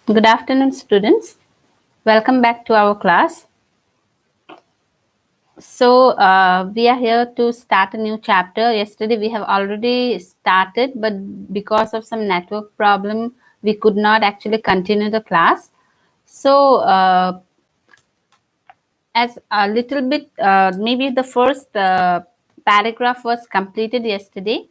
Good afternoon, students. Welcome back to our class. So we are here to start a new chapter. Yesterday we have already started, but because of some network problem, we could not actually continue the class. So as a little bit, maybe the first paragraph was completed yesterday,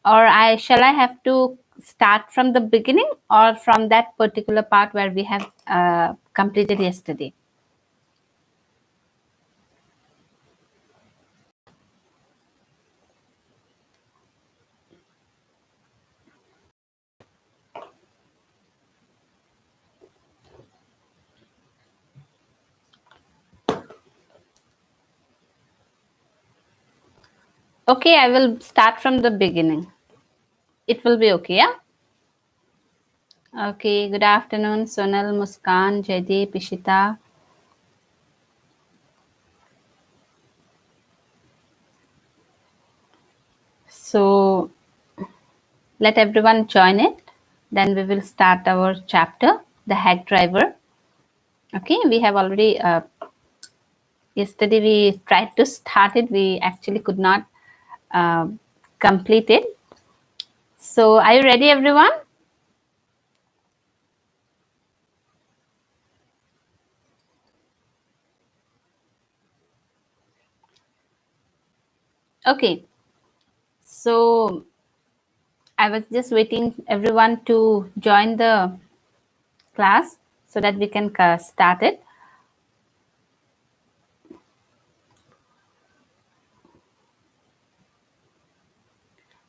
or shall I have to start from the beginning or from that particular part where we have completed yesterday? Okay, I will start from the beginning. It will be okay, yeah? Okay, good afternoon, Sonal, Muskan, Jaydeep, Ishita. So, let everyone join it. Then we will start our chapter, the hack driver. Okay, we have already, yesterday we tried to start it. We actually could not complete it. So, are you ready, everyone? Okay, so I was just waiting everyone to join the class so that we can start it.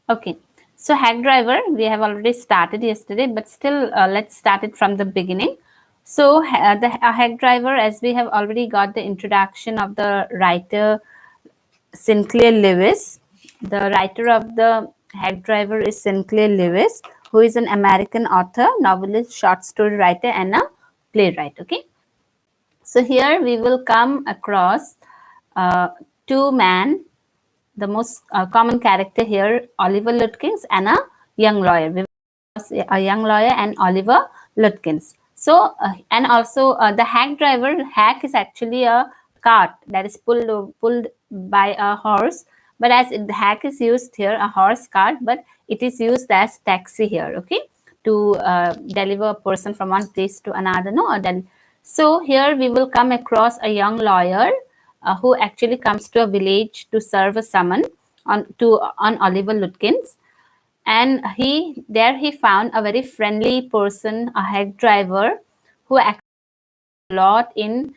Okay, so hack driver, we have already started yesterday, but still let's start it from the beginning. So the hack driver, as we have already got the introduction of the writer Sinclair Lewis. The writer of the hack driver is Sinclair Lewis, who is an American author, novelist, short story writer, and a playwright. Okay, so here we will come across two men. The most common character here, Oliver Lutkins, and a young lawyer. We will a young lawyer and Oliver Lutkins. So, and also the hack driver. Hack is actually a cart that is pulled by a horse. But as the hack is used here, a horse cart, but it is used as taxi here. Okay, to deliver a person from one place to another. No, so here we will come across a young lawyer who actually comes to a village to serve a summon on Oliver Lutkins, and he found a very friendly person, a hack driver, who actually a lot in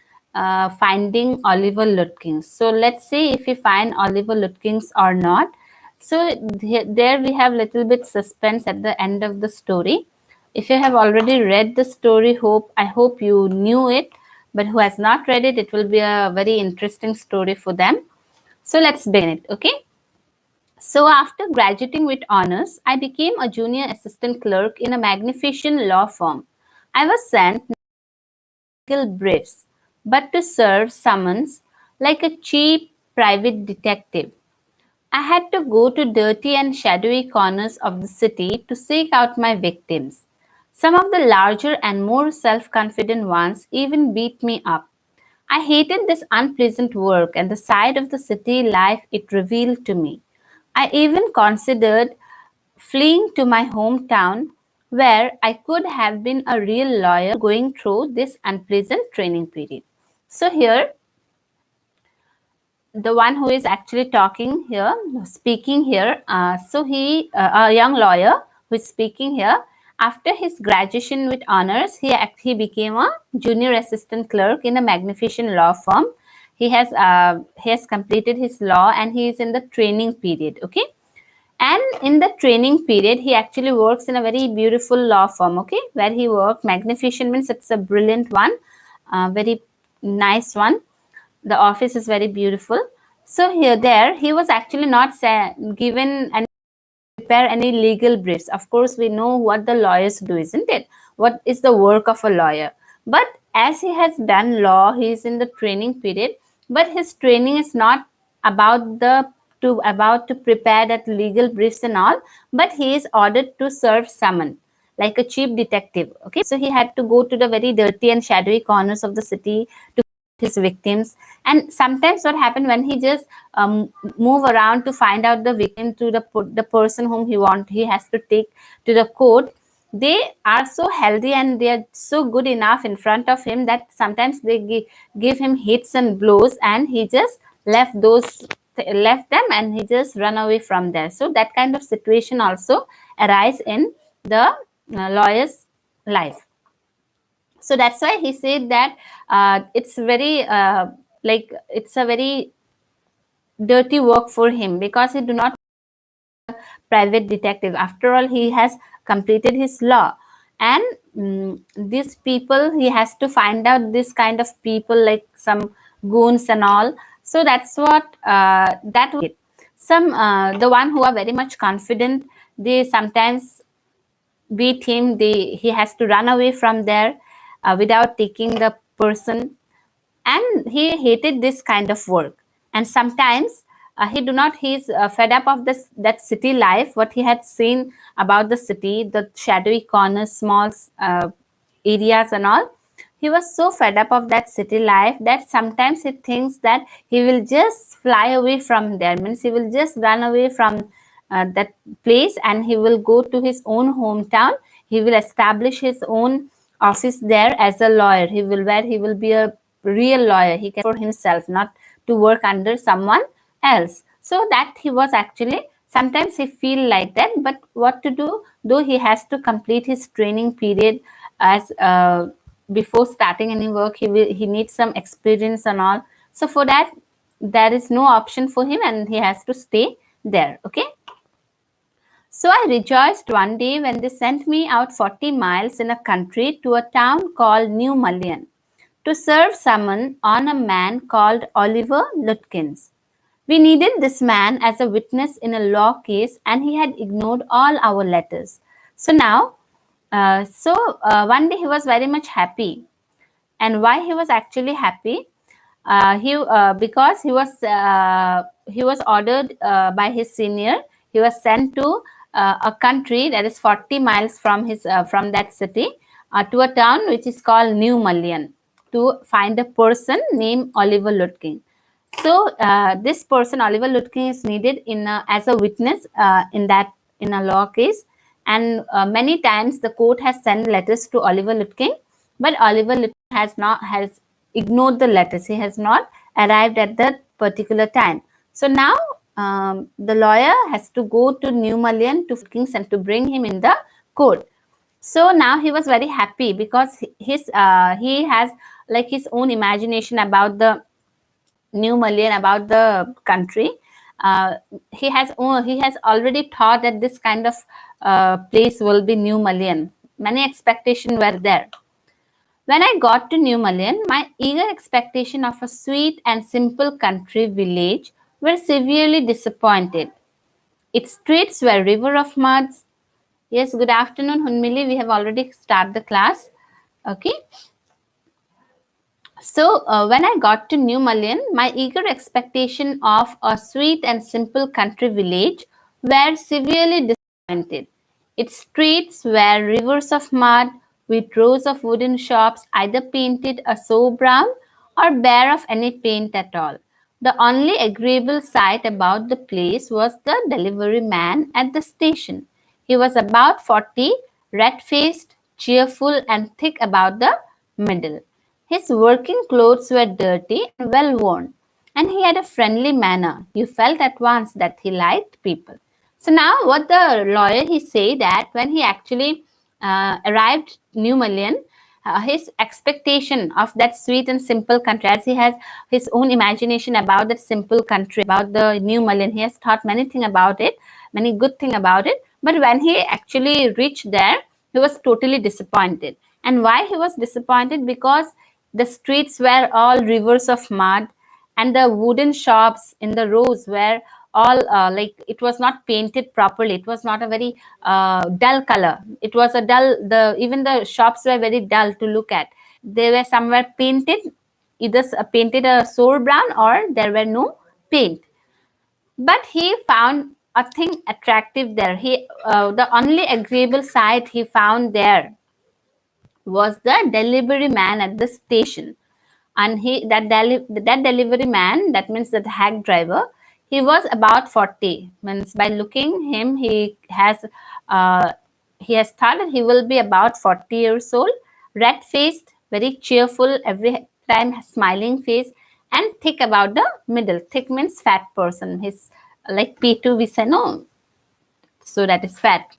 finding Oliver Lutkins. So let's see if we find Oliver Lutkins or not. So there we have little bit suspense at the end of the story. If you have already read the story, I hope you knew it, but who has not read it, it will be a very interesting story for them. So let's begin it, okay? So after graduating with honors, I became a junior assistant clerk in a magnificent law firm. I was sent legal briefs, but to serve summons like a cheap private detective. I had to go to dirty and shadowy corners of the city to seek out my victims. Some of the larger and more self-confident ones even beat me up. I hated this unpleasant work and the side of the city life it revealed to me. I even considered fleeing to my hometown where I could have been a real lawyer going through this unpleasant training period. So here, the one who is actually talking here, speaking here, a young lawyer who is speaking here, after his graduation with honors, he became a junior assistant clerk in a magnificent law firm. He has completed his law and he is in the training period. Okay, and in the training period, he actually works in a very beautiful law firm. Okay, where he worked. Magnificent means it's a brilliant one, very nice one. The office is very beautiful. So he was actually not given and prepare any legal briefs. Of course, we know what the lawyers do, isn't it? What is the work of a lawyer? But as he has done law, he is in the training period. but his training is not about to prepare that legal briefs and all, but he is ordered to serve summon like a chief detective. Okay, so he had to go to the very dirty and shadowy corners of the city to his victims. And sometimes what happened, when he just move around to find out the victim, to the person whom he has to take to the court, they are so healthy and they are so good enough in front of him that sometimes they give him hits and blows, and he just left them and he just run away from there. So that kind of situation also arise in the lawyer's life. So that's why he said that it's very it's a very dirty work for him, because he do not private detective. After all, he has completed his law, and these people, he has to find out this kind of people like some goons and all. So that's what that some the one who are very much confident, they sometimes beat him. He has to run away from there without taking the person, and he hated this kind of work. And sometimes he's fed up of this that city life, what he had seen about the city, the shadowy corners, small areas and all. He was so fed up of that city life that sometimes he thinks that he will just fly away from there, means he will just run away from that place, and he will go to his own hometown. He will establish his own office there as a lawyer. He will be a real lawyer. He can for himself, not to work under someone else. So that he was actually, sometimes he feel like that, but what to do, though he has to complete his training period as before starting any work. He needs some experience and all. So for that, there is no option for him, and he has to stay there. Okay. So I rejoiced one day when they sent me out 40 miles in a country to a town called New Mullion to serve summon on a man called Oliver Lutkins. We needed this man as a witness in a law case, and he had ignored all our letters. So now, one day he was very much happy. And why he was actually happy? He Because he was ordered by his senior. He was sent to a country that is 40 miles from that city, to a town which is called New Mullion, to find a person named Oliver Lutkin. So this person, Oliver Lutkin, is needed as a witness in a law case. And many times the court has sent letters to Oliver Lutkin, but Oliver Lutkin has ignored the letters. He has not arrived at that particular time. So now the lawyer has to go to New Mullion to Kings and to bring him in the court. So now he was very happy, because he has like his own imagination about the New Mullion, about the country. He has already thought that this kind of place will be New Mullion. Many expectations were there. When I got to New Mullion, my eager expectation of a sweet and simple country village were severely disappointed. Its streets were river of muds. Yes, good afternoon, Hunmili. We have already started the class. Okay. So when I got to New Mullion, my eager expectation of a sweet and simple country village were severely disappointed. Its streets were rivers of mud, with rows of wooden shops either painted a sour brown or bare of any paint at all. The only agreeable sight about the place was the delivery man at the station. He was about 40, red-faced, cheerful, and thick about the middle. His working clothes were dirty and well worn, and he had a friendly manner. You felt at once that he liked people. So now what the lawyer, he said that when he actually arrived New Mullion, his expectation of that sweet and simple country, as he has his own imagination about that simple country, about the New Mullion, he has thought many things about it, many good things about it. But when he actually reached there, he was totally disappointed. And why he was disappointed? Because the streets were all rivers of mud, and the wooden shops in the rows were all like it was not painted properly. It was not a very dull color. It was a dull, even the shops were very dull to look at. They were somewhere painted either painted a sour brown or there were no paint. But he found a thing attractive there. The only agreeable sight he found there was the delivery man at the station. And that delivery man, that means that hack driver, he was about 40. Means by looking him, uh, he has thought that he will be about 40 years old, red faced, very cheerful, every time smiling face, and thick about the middle. Thick means fat person. His like P2 we say no, so that is fat.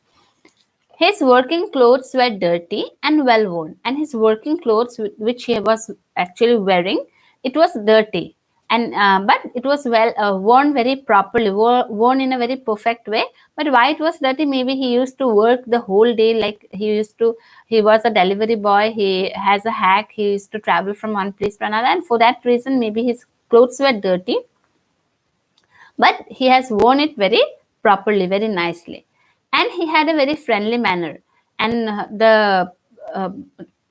His working clothes were dirty and well worn, and his working clothes, which he was actually wearing, it was dirty, and but it was well worn very properly, worn in a very perfect way. But why it was dirty? Maybe he used to work the whole day, like he was a delivery boy. He has a hack. He used to travel from one place to another, and for that reason, maybe his clothes were dirty, but he has worn it very properly, very nicely, and he had a very friendly manner. And the uh,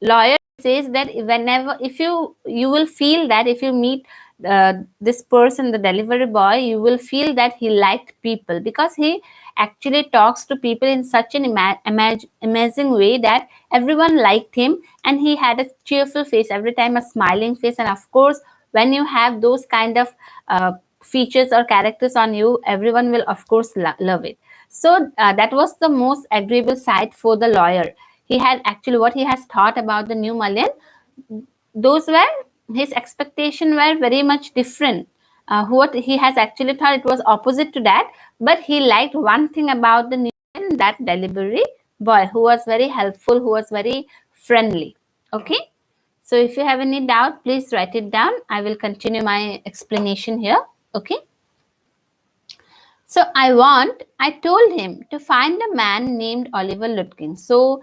lawyer says that whenever, if you will feel that if you meet this person, the delivery boy, you will feel that he liked people, because he actually talks to people in such an amazing way that everyone liked him, and he had a cheerful face every time, a smiling face. And of course, when you have those kind of features or characters on you, everyone will of course love it. So that was the most agreeable sight for the lawyer. He had actually, what he has thought about the new Malayan, those were his expectation were very much different. What he has actually thought, it was opposite to that. But he liked one thing about the new Malayan, that delivery boy, who was very helpful, who was very friendly. Okay. So if you have any doubt, please write it down. I will continue my explanation here. Okay. So I told him to find a man named Oliver Lutkin. So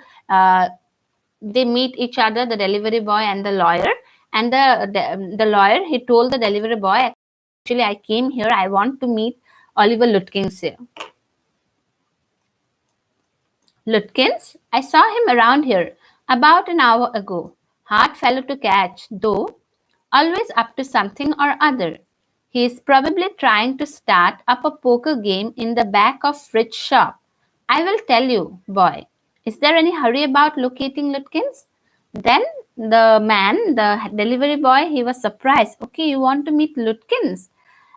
they meet each other, the delivery boy and the lawyer. And the lawyer, he told the delivery boy, actually, I came here, I want to meet Oliver Lutkins here. Lutkins, I saw him around here about an hour ago. Hard fellow to catch, though, always up to something or other. He is probably trying to start up a poker game in the back of Fritz shop. I will tell you, boy. Is there any hurry about locating Lutkins? Then the delivery boy, he was surprised. Okay, you want to meet Lutkins?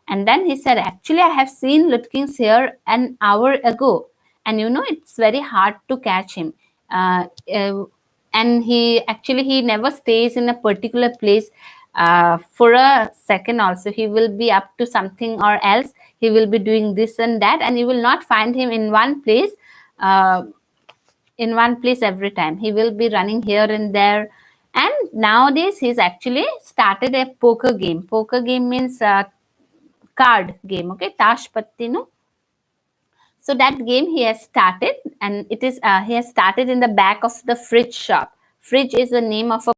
And then he said, actually, I have seen Lutkins here an hour ago. And you know, it's very hard to catch him. And he never stays in a particular place for a second also. He will be up to something or else. He will be doing this and that. And you will not find him in one place. Every time. He will be running here and there. And nowadays, he's actually started a poker game. Poker game means card game, okay, tash patti, no. So that game he has started, and it is he has started in the back of the Fridge shop. Fridge is the name of a.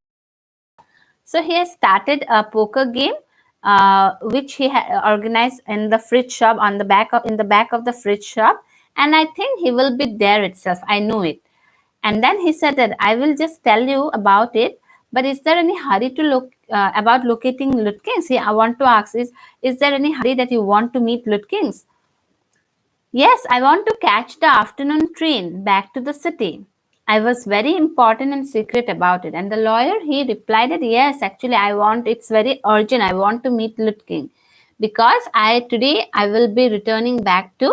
So he has started a poker game, which he organized in the Fridge shop, in the back of the Fridge shop, and I think he will be there itself. I know it. And then he said that I will just tell you about it. But is there any hurry to look about locating Lutkins? I want to ask, is there any hurry that you want to meet Lutkins? Yes, I want to catch the afternoon train back to the city. I was very important and secret about it. And the lawyer, he replied that yes, actually it's very urgent. I want to meet Lutkin because today I will be returning back to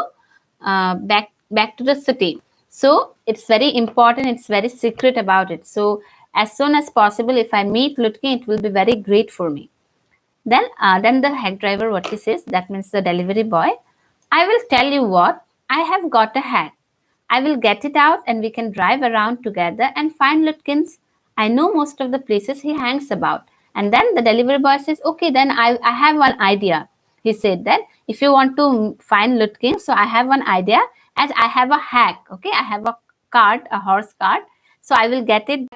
back to the city. So it's very important. It's very secret about it. So as soon as possible, if I meet Lutkin, it will be very great for me. Then the head driver, what he says, that means the delivery boy, I will tell you what, I have got a hack. I will get it out and we can drive around together and find Lutkins. I know most of the places he hangs about. And then the delivery boy says, okay, then I have one idea. He said that if you want to find Lutkins, so I have one idea, as I have a hack. Okay, I have a cart, a horse cart. So I will get it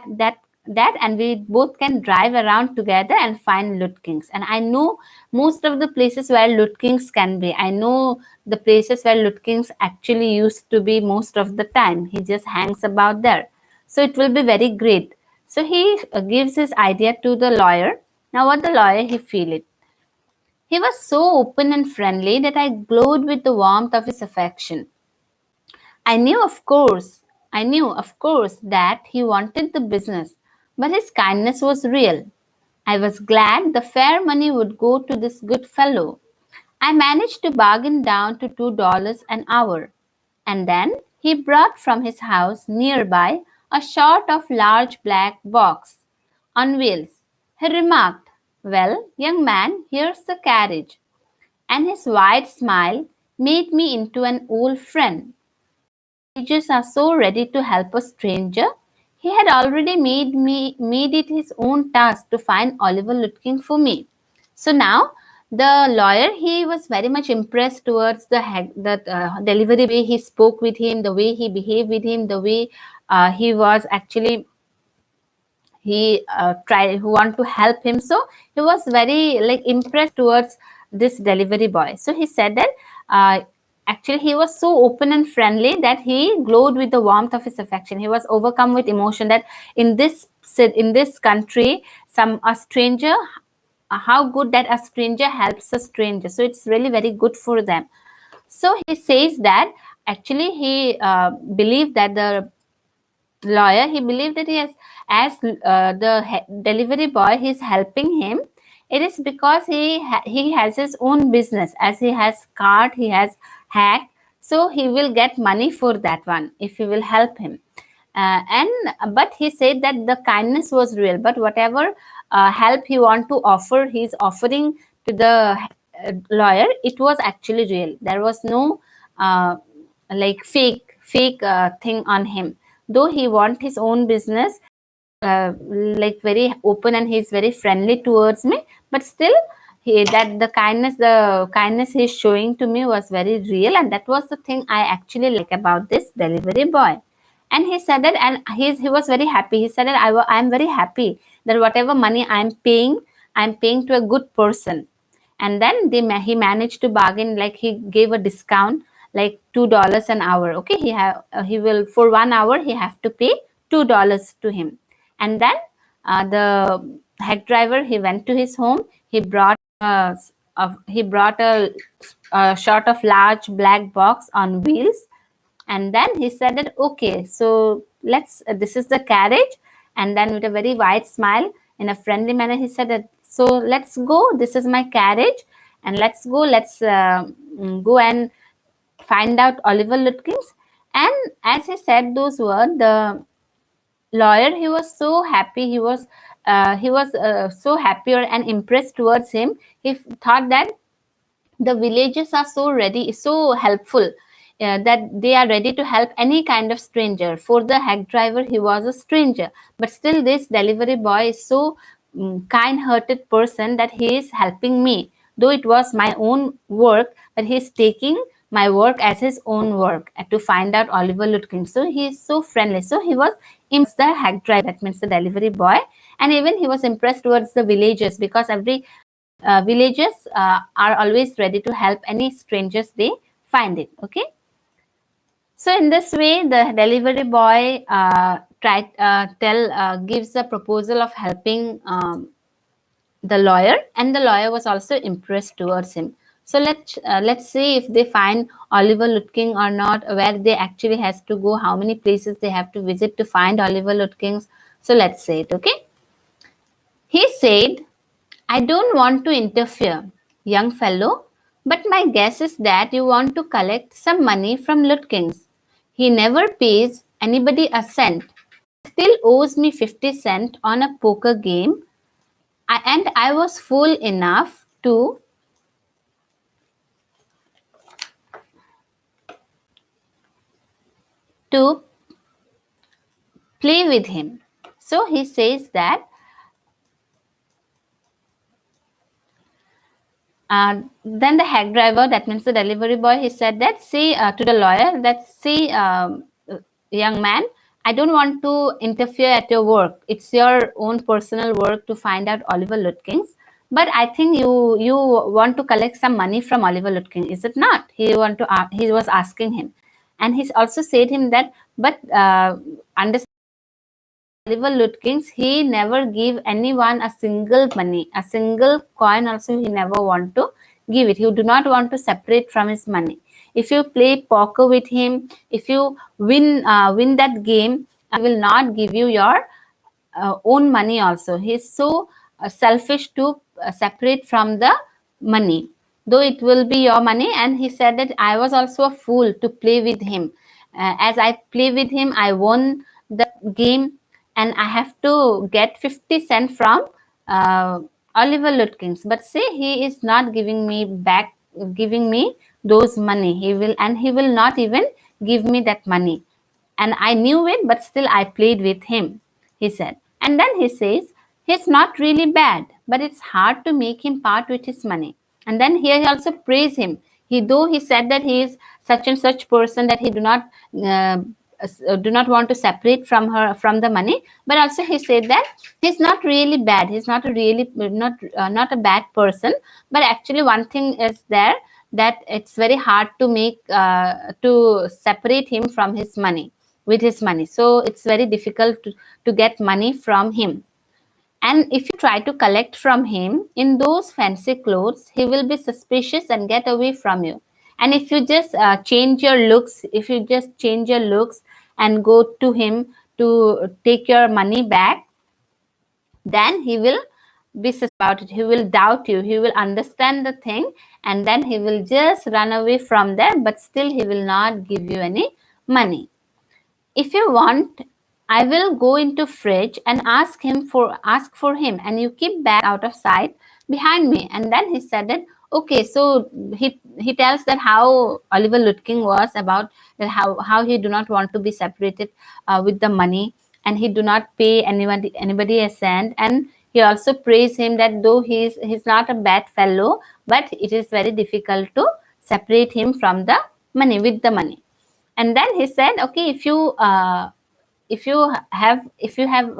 that and we both can drive around together and find Lutkins. And I know most of the places where Lutkins can be. I know the places where Lutkins actually used to be most of the time. He just hangs about there. So it will be very great. So he gives his idea to the lawyer, Now what the lawyer he feel it. He was so open and friendly that I glowed with the warmth of his affection. I knew, of course, that he wanted the business, but his kindness was real. I was glad the fair money would go to this good fellow. I managed to bargain down to $2 an hour, and then he brought from his house nearby a sort of large black box on wheels. He remarked, "Well, young man, here's the carriage," and his wide smile made me into an old friend. Villagers are so ready to help a stranger. He had already made it his own task to find Oliver looking for me. So now the lawyer he was very much impressed towards the delivery way he spoke with him, the way he behaved with him, the way he was actually he tried who want to help him. So he was very like impressed towards this delivery boy. So he said that actually he was so open and friendly that he glowed with the warmth of his affection. He was overcome with emotion that in this country some a stranger, how good that a stranger helps a stranger, so it's really very good for them. So he says that actually he believed that the lawyer he believed that he has as delivery boy he's helping him, it is because he has his own business, as he has card, he has hack, so he will get money for that one if he will help him. And but he said that the kindness was real, but whatever help he want to offer, he's offering to the lawyer, it was actually real. There was no like fake thing on him. Though he want his own business, like very open, and he's very friendly towards me, but still the kindness he's showing to me was very real, and that was the thing I actually like about this delivery boy. And he said that, and he was very happy. He said that I'm very happy that whatever money I'm paying to a good person. And then he managed to bargain, like he gave a discount like $2 an hour. Okay, he will for 1 hour he have to pay $2 to him. And then the hack driver he went to his home. He brought a sort of large black box on wheels, and then he said that okay, so let's this is the carriage. And then with a very wide smile, in a friendly manner, he said that, so let's go, this is my carriage, and let's go and find out Oliver Lutkins. And as he said those words, the lawyer he was so happy, he was so happier and impressed towards him. He thought that the villagers are so ready, so helpful, that they are ready to help any kind of stranger. For the hack driver, he was a stranger, but still this delivery boy is so kind-hearted person that he is helping me. Though it was my own work, but he is taking my work as his own work to find out Oliver Lutkin. So he is so friendly. So he was impressed the hack driver, that means the delivery boy, and even he was impressed towards the villagers, because every villagers are always ready to help any strangers they find it. Okay, so in this way the delivery boy gives a proposal of helping the lawyer, and the lawyer was also impressed towards him. So let's see if they find Oliver Lutking or not, where they actually has to go, how many places they have to visit to find Oliver Lutkins. So let's say it. Okay, he said, "I don't want to interfere, young fellow, but my guess is that you want to collect some money from Lutkins. He never pays anybody a cent. Still owes me 50 cents on a poker game, and I was fool enough to play with him." So he says that then the hack driver, that means the delivery boy, he said that, see to the lawyer, that, see, young man, I don't want to interfere at your work. It's your own personal work to find out Oliver Lutkins. But I think you want to collect some money from Oliver Lutkin, is it not? He was asking him, and he's also said him that, but understand Oliver Lutkins, he never gave anyone a single money, a single coin also he never want to give it. He do not want to separate from his money. If you play poker with him, if you win that game, he will not give you your own money also. He's so selfish to separate from the money, though it will be your money. And he said that I was also a fool to play with him. As I play with him, I won the game, and I have to get 50 cents from uh, Oliver Lutkins. But say he is not giving me back, giving me those money. He will not even give me that money. And I knew it, but still I played with him, he said. And then he says, he's not really bad, but it's hard to make him part with his money. And then here he also praised him. Though he said that he is such and such person that he uh, do not want to separate from the money, but also he said that he's not really bad. He's not a really not a bad person. But actually, one thing is there, that it's very hard to make to separate him from his money, with his money. So it's very difficult to get money from him. And if you try to collect from him in those fancy clothes, he will be suspicious and get away from you. And if you just change your looks, and go to him to take your money back, then he will be suspicious about it. He will doubt you. He will understand the thing, and then he will just run away from there, but still he will not give you any money. If you want, I will go into fridge and ask for him, and you keep back out of sight behind me. And then he said that, okay. So he tells that how Oliver Lutking was about that, how he do not want to be separated with the money, and he do not pay anybody a cent. And he also praised him that though he's not a bad fellow, but it is very difficult to separate him from the money, with the money. And then he said, okay, if you have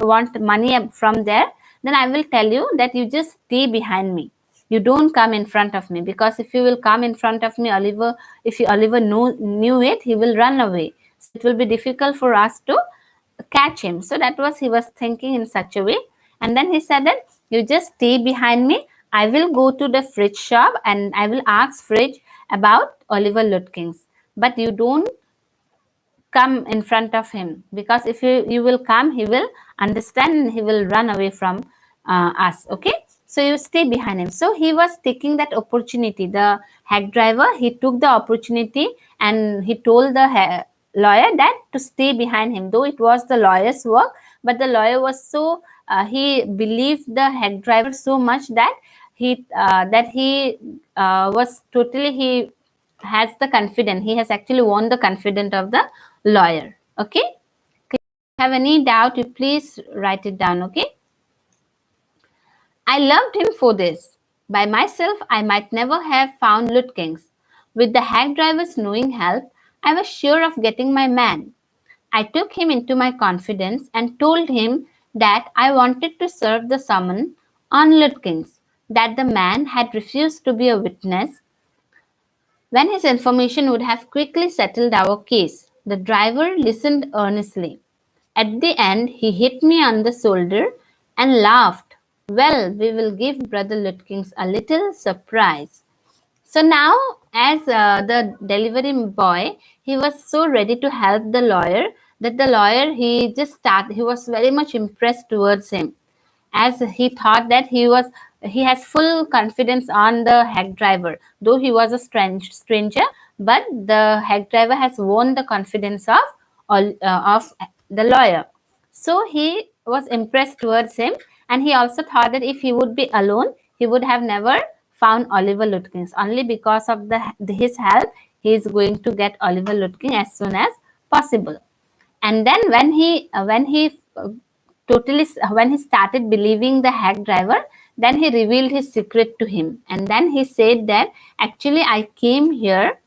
want money from there, then I will tell you that you just stay behind me. You don't come in front of me, because if you will come in front of me, Oliver knew it, he will run away. So it will be difficult for us to catch him. So that was he was thinking in such a way. And then he said that you just stay behind me. I will go to the fridge shop and I will ask fridge about Oliver Lutkins. But you don't come in front of him, because if you will come, he will understand and he will run away from us. Okay, so you stay behind him. So he was taking that opportunity. The hack driver, he took the opportunity and he told the lawyer that to stay behind him, though it was the lawyer's work. But the lawyer was so he believed the hack driver so much that he was totally, he has the confidence. He has actually won the confidence of the lawyer. Okay, if you have any doubt, you please write it down. Okay, I loved him for this. By myself, I might never have found Lutkins. With the hack driver's knowing help, I was sure of getting my man. I took him into my confidence and told him that I wanted to serve the summons on Lutkins, that the man had refused to be a witness when his information would have quickly settled our case. The driver listened earnestly. At the end, he hit me on the shoulder and laughed. Well, we will give Brother Lutkins a little surprise. So now, as the delivery boy, he was so ready to help the lawyer that the lawyer, he was very much impressed towards him, as he thought that he has full confidence on the hack driver, though he was a stranger. But the hack driver has won the confidence of the lawyer. So he was impressed towards him, and he also thought that if he would be alone, he would have never found Oliver Lutkins. Only because of his help, he is going to get Oliver Lutkin as soon as possible. And then when he started believing the hack driver, then he revealed his secret to him. And then he said that actually I came here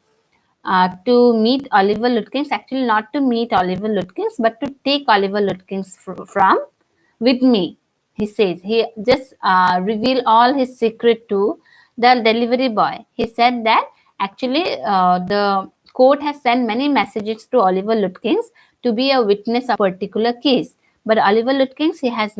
to meet Oliver Lutkins. Actually, not to meet Oliver Lutkins, but to take Oliver Lutkins from with me. He says he just revealed all his secret to the delivery boy. He said that actually the court has sent many messages to Oliver Lutkins to be a witness of a particular case. But Oliver Lutkins, he was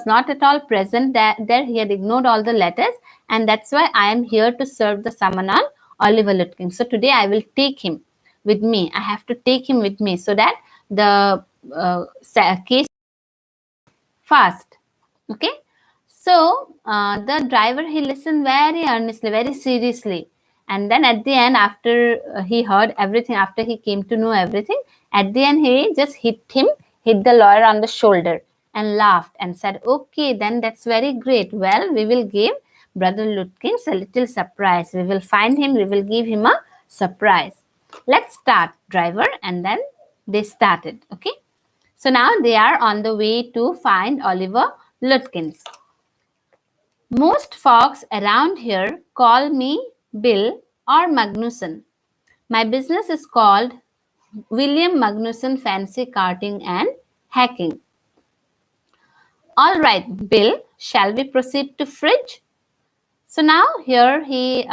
not at all present there. He had ignored all the letters, and that's why I am here to serve the summon on Oliver Lutkins. So today I will take him with me. I have to take him with me so that the case fast. Okay. So the driver, he listened very earnestly, very seriously, and then at the end, after he heard everything, after he came to know everything, at the end he just hit the lawyer on the shoulder and laughed and said, "Okay, then that's very great. Well, we will give Brother Lutkins a little surprise. We will find him. We will give him a surprise. Let's start, driver." And then they started. Okay. So now they are on the way to find Oliver Lutkins. Most folks around here call me Bill or Magnuson. My business is called William Magnuson Fancy Carting and Hacking. All right, Bill, shall we proceed to fridge? So now here he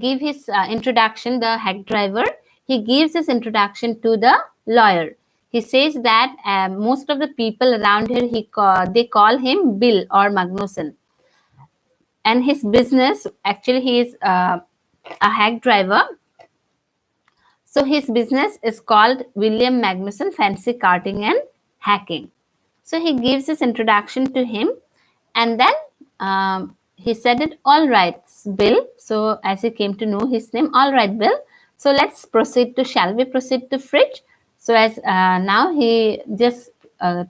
gave his introduction, the hack driver. He gives his introduction to the lawyer. He says that most of the people around here, they call him Bill or Magnuson. And his business, actually he is a hack driver. So his business is called William Magnuson Fancy Carting and Hacking. So he gives his introduction to him, and then he said it, all right, Bill. So as he came to know his name, all right, Bill. So let's proceed to, shall we proceed to fridge? So as now he just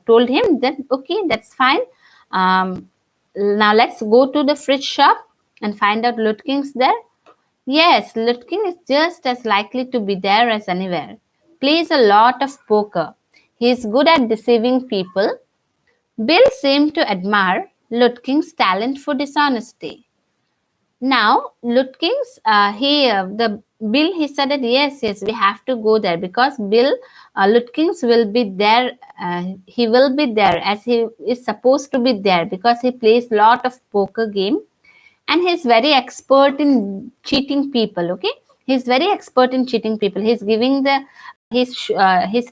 told him that, okay, that's fine. Now let's go to the fridge shop and find out Lutkins there. Yes, Lutkin is just as likely to be there as anywhere. Plays a lot of poker. He is good at deceiving people. Bill seemed to admire Lutkin's talent for dishonesty. Now, Lutkins, Bill, he said that yes, we have to go there because Lutkins will be there. He will be there as he is supposed to be there because he plays lot of poker game. And he's very expert in cheating people. Okay, he's very expert in cheating people. He's giving he's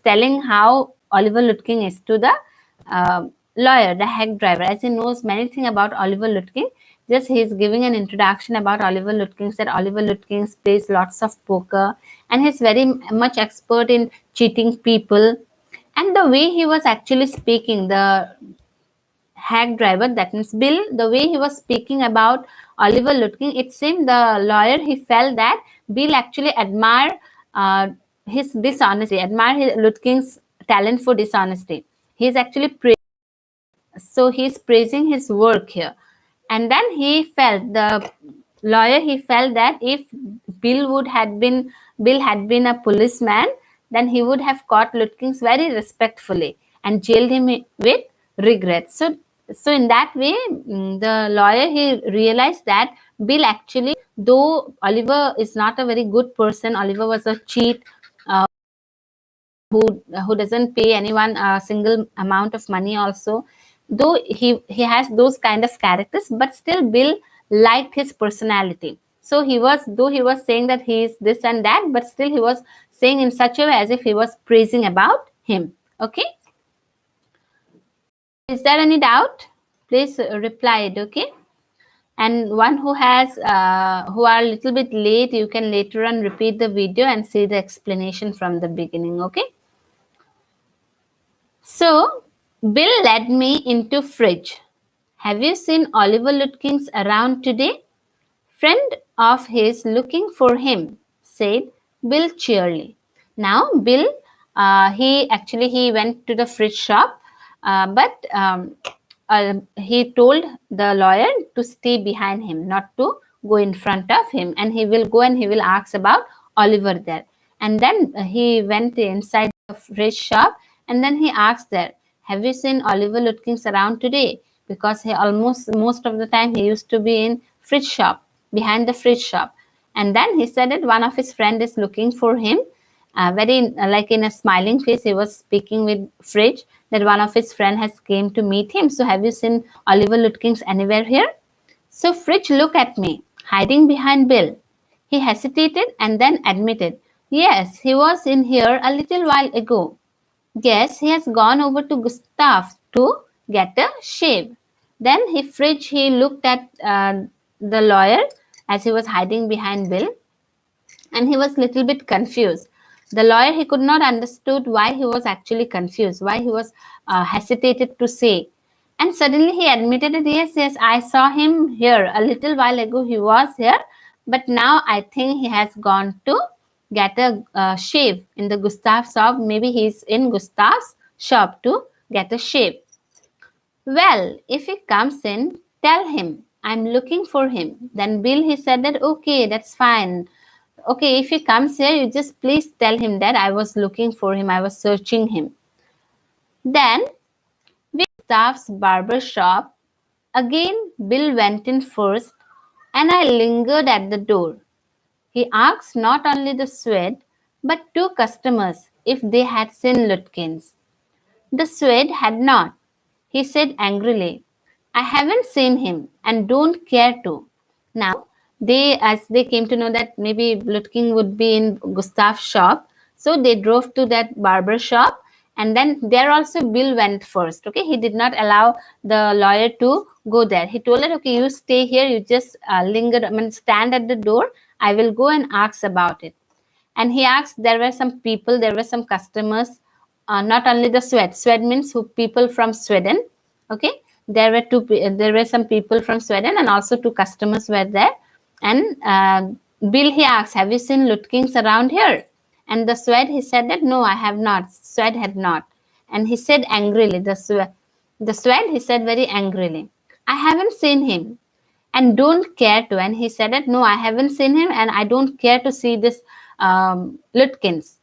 telling how Oliver Lutkin is to the lawyer, the hack driver, as he knows many things about Oliver Lutkin. Just he's giving an introduction about Oliver Lutkin, that Oliver Lutkin plays lots of poker and he's very much expert in cheating people. And the way he was actually speaking, the hack driver, that means Bill, the way he was speaking about Oliver Lutkin, it seemed the lawyer, he felt that Bill actually admired his dishonesty, admired Lutkin's talent for dishonesty. He's actually he's praising his work here. And then the lawyer, he felt that if Bill had been a policeman, then he would have caught Lutkins very respectfully and jailed him with regret. So in that way, the lawyer, he realized that Bill actually, though Oliver is not a very good person, Oliver was a cheat, who doesn't pay anyone a single amount of money also, though he has those kind of characters, but still Bill liked his personality. So he was saying that he is this and that, but still he was saying in such a way as if he was praising about him. Okay, is there any doubt? Please reply it. Okay, and one who are a little bit late, you can later on repeat the video and see the explanation from the beginning. Okay, so Bill led me into fridge. Have you seen Oliver Lutkins around today? Friend of his looking for him, said Bill cheerily. Now Bill, he went to the fridge shop, but he told the lawyer to stay behind him, not to go in front of him, and he will go and he will ask about Oliver there. And then he went inside the fridge shop, and then he asked there, have you seen Oliver Lutkins around today? Because he most of the time he used to be in fridge shop, behind the fridge shop. And then he said that one of his friend is looking for him, very like in a smiling face, he was speaking with fridge, that one of his friend has came to meet him. So have you seen Oliver Lutkins anywhere here? So fridge looked at me, hiding behind Bill. He hesitated and then admitted, yes, he was in here a little while ago. Guess he has gone over to Gustav to get a shave. Then he looked at the lawyer as he was hiding behind Bill, and he was little bit confused. The lawyer, he could not understood why he was actually confused, why he was hesitated to say. And suddenly he admitted it, yes, yes, I saw him here a little while ago. He was here, but now I think he has gone to get a shave in the Gustav's shop. Maybe he's in Gustav's shop to get a shave. Well, if he comes in, tell him I'm looking for him. Then Bill, he said that, okay, that's fine. Okay, if he comes here, you just please tell him that I was looking for him, I was searching him. Then, with Gustav's barber shop, again Bill went in first, and I lingered at the door. He asked not only the Swede, but two customers if they had seen Lutkins. The Swede had not. He said angrily, I haven't seen him and don't care to. Now, as they came to know that maybe Lutkin would be in Gustav's shop, so they drove to that barber shop, and then there also Bill went first. Okay, he did not allow the lawyer to go there. He told her, okay, you stay here, you just linger, stand at the door. I will go and ask about it. And he asked, there were some people, there were some customers, not only the Swede means people from Sweden. Okay, there were some people from Sweden, and also two customers were there. And Bill, he asked, have you seen Lutkins around here? And the Swede, he said that no, I have not. Swede had not. And he said angrily, the Swede, he said very angrily, I haven't seen him and don't care to. And he said that no, I haven't seen him and I don't care to see this Lutkins.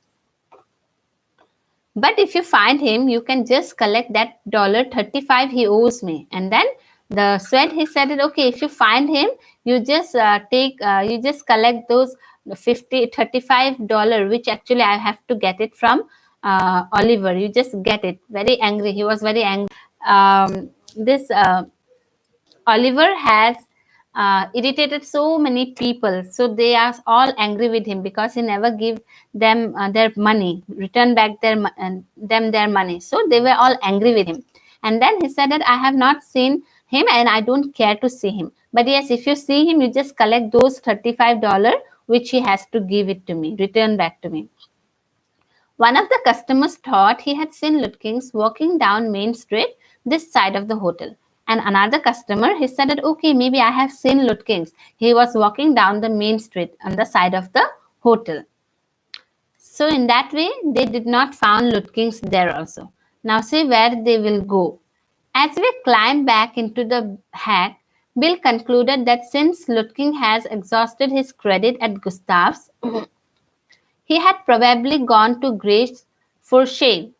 But if you find him, you can just collect that $35 he owes me. And then the Swede, he said it, okay, if you find him, you just you just collect those $35, which actually I have to get it from Oliver. You just get it. Very angry. He was very angry. This Oliver has irritated so many people, so they are all angry with him because he never give them their money, return back them their money. So they were all angry with him. And then he said that I have not seen him and I don't care to see him. But yes, if you see him, you just collect those $35 which he has to give it to me, return back to me. One of the customers thought he had seen Lutkins walking down Main Street this side of the hotel. And another customer, he said that, okay, maybe I have seen Lutkins. He was walking down the Main Street on the side of the hotel. So in that way, they did not found Lutkins there also. Now see where they will go. As we climb back into the hack, Bill concluded that since Lutkin has exhausted his credit at Gustav's, he had probably gone to Grace for shave.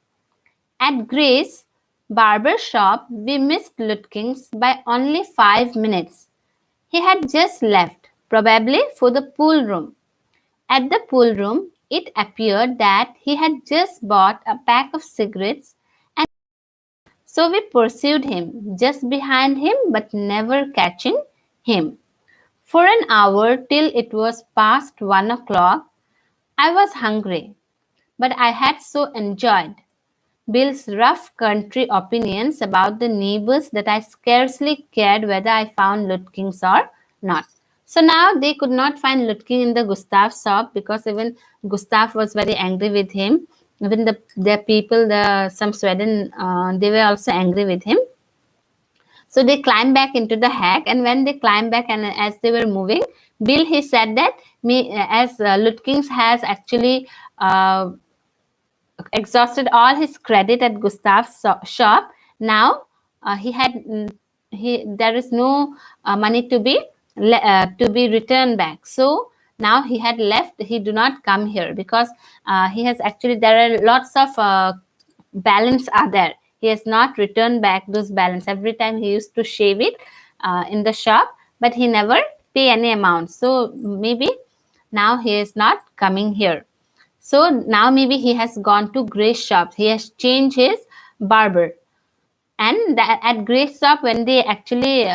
At Grace's barber shop, we missed Lutkins by only 5 minutes. He had just left, probably for the pool room. At the pool room, it appeared that he had just bought a pack of cigarettes, and so we pursued him, just behind him but never catching him. For an hour till it was past 1 o'clock, I was hungry, but I had so enjoyed Bill's rough country opinions about the neighbors that I scarcely cared whether I found Lutkins or not. So now they could not find Lutkin in the Gustav shop because even Gustav was very angry with him. Even the people, some Sweden, they were also angry with him. So they climbed back into the hack, and when they climbed back and as they were moving, Bill, he said that as Lutkins has actually exhausted all his credit at Gustav's shop. Now there is no money to be returned back. So now he had left. He do not come here because he has actually, there are lots of balance are there. He has not returned back those balance. Every time he used to shave it in the shop, but he never pay any amount. So maybe now he is not coming here. So now maybe he has gone to Grace shop. He has changed his barber. And at Grace shop, when they actually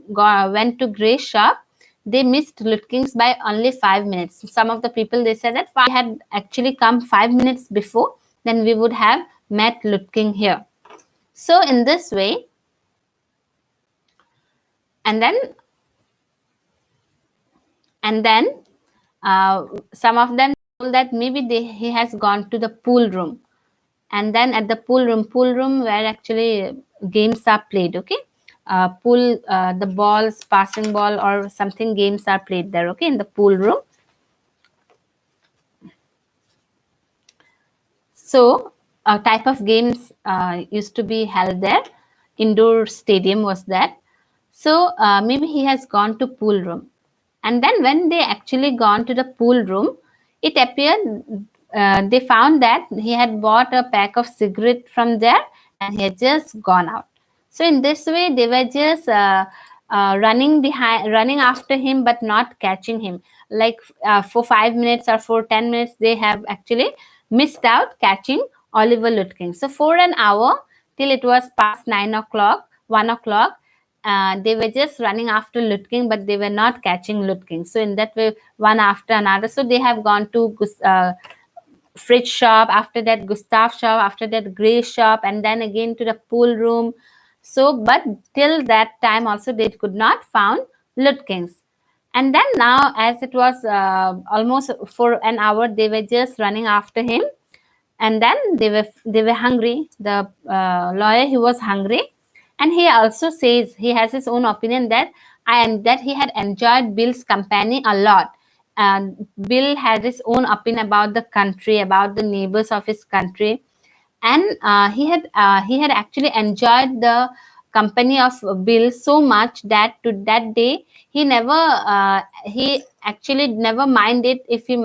went to Grace shop, they missed Lutkins by only 5 minutes. Some of the people, they said that if I had actually come 5 minutes before, then we would have met Lutking here. So in this way, and then some of them told that maybe he has gone to the pool room, and then at the pool room where actually games are played. Okay, the balls, passing ball or something games are played there. Okay, in the pool room. So a type of games used to be held there. Indoor stadium was that. So maybe he has gone to pool room, and then when they actually gone to the pool room, it appeared they found that he had bought a pack of cigarette from there, and he had just gone out. So in this way, they were just running after him, but not catching him. Like for 5 minutes or for 10 minutes, they have actually missed out catching Oliver Lutking. So for an hour till it was past 9 o'clock, 1 o'clock, they were just running after Lutking, but they were not catching Lutking. So in that way, one after another. So they have gone to Fridge shop, after that Gustav shop, after that Gray shop, and then again to the pool room. So, but till that time also they could not found Lutkins. And then now, as it was almost for an hour, they were just running after him, and then they were hungry. The lawyer, he was hungry, and he also says he has his own opinion that he had enjoyed Bill's company a lot. And Bill had his own opinion about the country, about the neighbors of his country, and he had actually enjoyed the company of Bill so much that to that day he actually never minded if he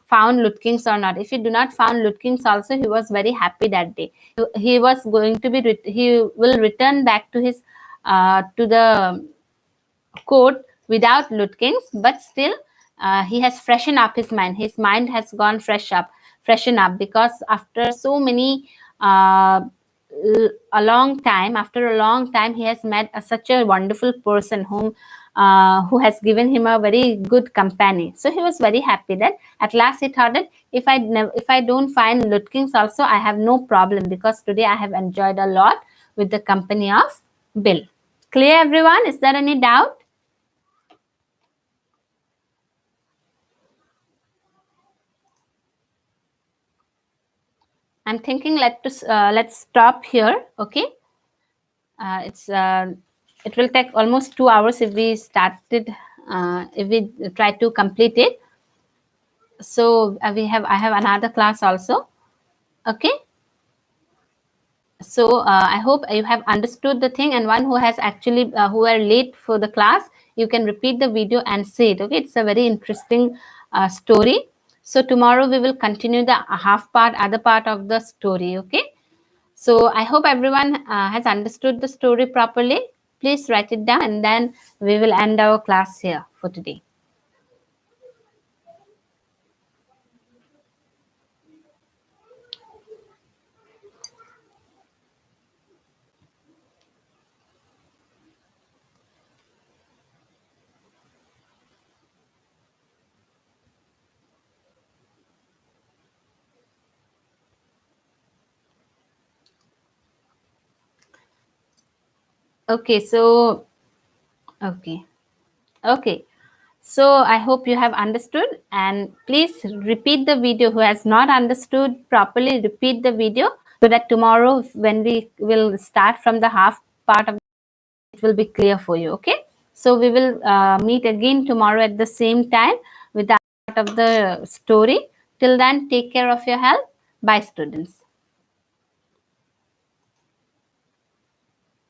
found Lutkins or not. If he do not found Lutkins also, he was very happy that day. He was going to be he will return back to his to the court without Lutkins, but still he has freshened up his mind. His mind has gone freshen up, because after so many after a long time, he has met such a wonderful person who has given him a very good company. So he was very happy that at last he thought that if I don't find Lutkins also, I have no problem, because today I have enjoyed a lot with the company of Bill. Clear, everyone? Is there any doubt? I'm thinking let's stop here. Okay, it will take almost 2 hours if we try to complete it. So I have another class also. Okay. So I hope you have understood the thing, and one who has actually who are late for the class, you can repeat the video and see it. Okay, it's a very interesting story. So tomorrow we will continue the other part of the story. Okay. So I hope everyone has understood the story properly. Please write it down, and then we will end our class here for today. Okay, so okay. So I hope you have understood, and please repeat the video. Who has not understood properly, repeat the video, so that tomorrow when we will start from the half part of it will be clear for you. Okay, so we will meet again tomorrow at the same time with the part of the story. Till then, take care of your health. Bye, students.